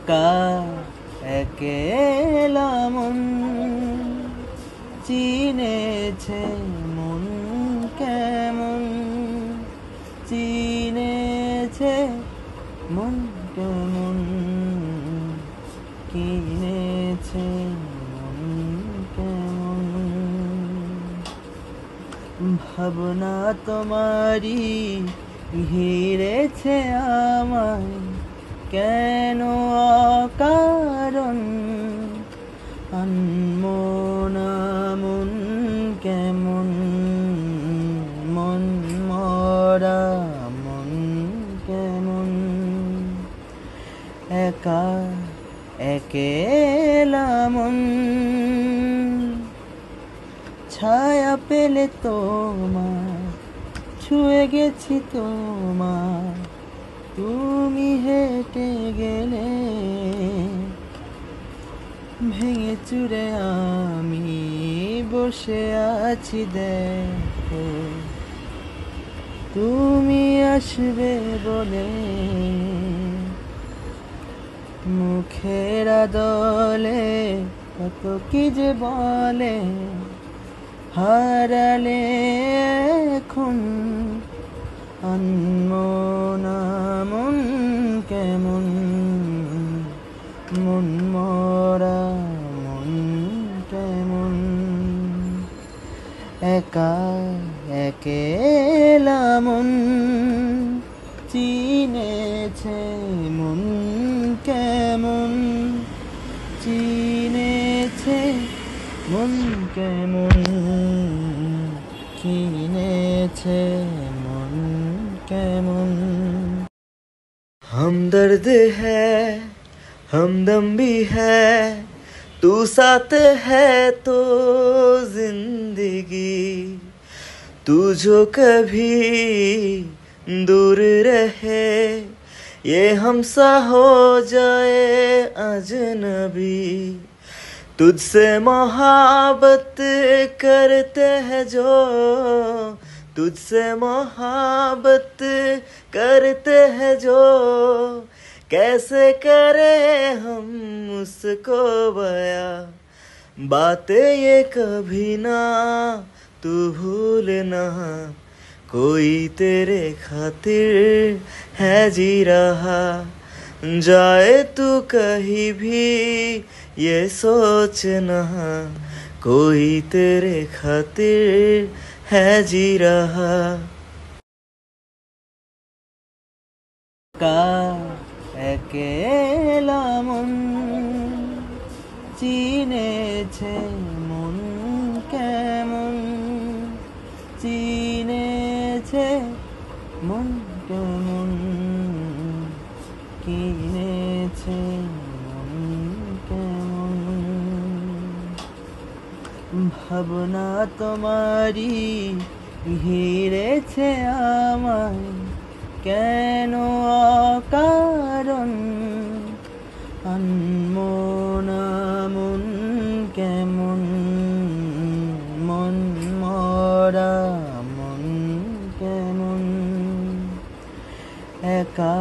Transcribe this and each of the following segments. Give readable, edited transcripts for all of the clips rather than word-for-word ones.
একা একেলা মন চিনেছে মন কেমন, চিনেছে মন কেমন, কিনেছে মন কেমন। ভাবনা তোমারি ঘিরেছে আমায় কেন অকারণ, আনমনা মন কেমন, মন মরা মন কেমন। একা একেলা মন ছায়া পেলে তোমার, ছুঁয়ে গেছি তোমার, তুমি হেঁটে গেলে ভেঙে চুরে আমি বসে আছি দেখো, তুমি আসবে বলে মুখের আদলে কত কি যে বলে, হারালে এখন আনমনা মন কেমন, মন মরা মন কেমন। একা একেলা মন চিনেছে মন কেমন, চিনেছে মন কেমন, কিনেছে মন কেমন। हमदर्द है हमदम भी है, तू साथ है तो जिंदगी, तू जो कभी दूर रहे ये हमसा हो जाए अजनबी, तुझसे मोहब्बत करते हैं जो, तुझसे मोहब्बत करते हैं जो, कैसे करें हम उसको बया, बातें ये कभी ना तू भूलना, कोई तेरे खातिर है जी रहा, जाए तू कहीं भी ये सोचना, कोई तेरे खातिर है जी रहा। একা একেলা মন চিনেছে মন কেমন, চিনেছে মন কেমন, কিনেছে মন কেমন। ভাবনা তোমারি ঘিরেছে আমায় কেন অকারণ, আনমনা মন কেমন, মন মরা মন কেমন। একা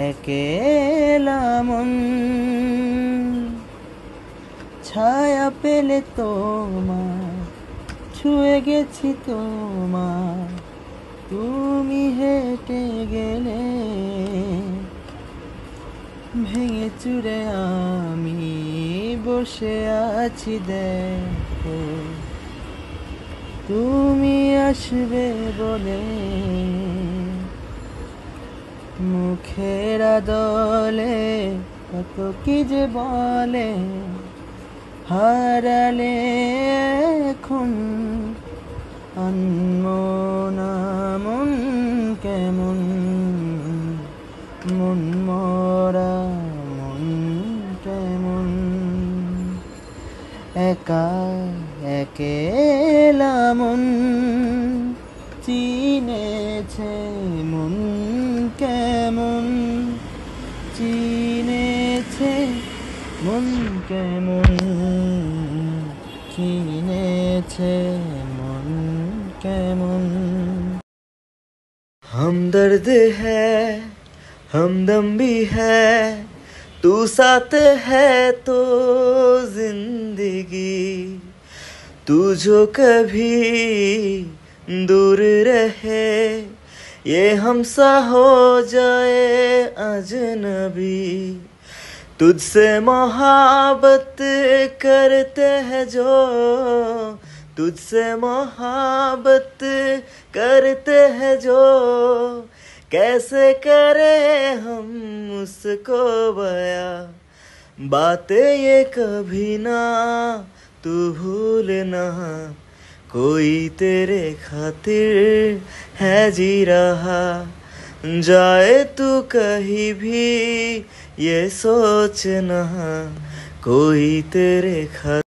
একেলা মন ছায়া পেলে তোমার, ছুঁয়ে গেছি তোমার, তুমি হেঁটে গেলে ভেঙে চুরে আমি বসে আছি দেখো, তুমি আসবে বলে মুখের আদলে কত কি যে বলে, হারালে এখন আনমনা মন কেমন, মন মরা মন কেমন। একা একেলা মন চিনেছে মন কেমন, চিনেছে মন কেমন, কিনেছে মন কেমন। हमदर्द है हमदम भी है, तू साथ है तो जिंदगी, तू जो कभी दूर रहे, ये हमसा हो जाए अजनबी। तुझसे मोहब्बत करते हैं जो, तुझसे मोहब्बत करते हैं जो, कैसे करें हम उसको बया। बातें ये कभी ना तू भूलना, कोई तेरे खातिर है जी रहा। जाए तू कहीं भी ये सोचना, कोई तेरे खातिर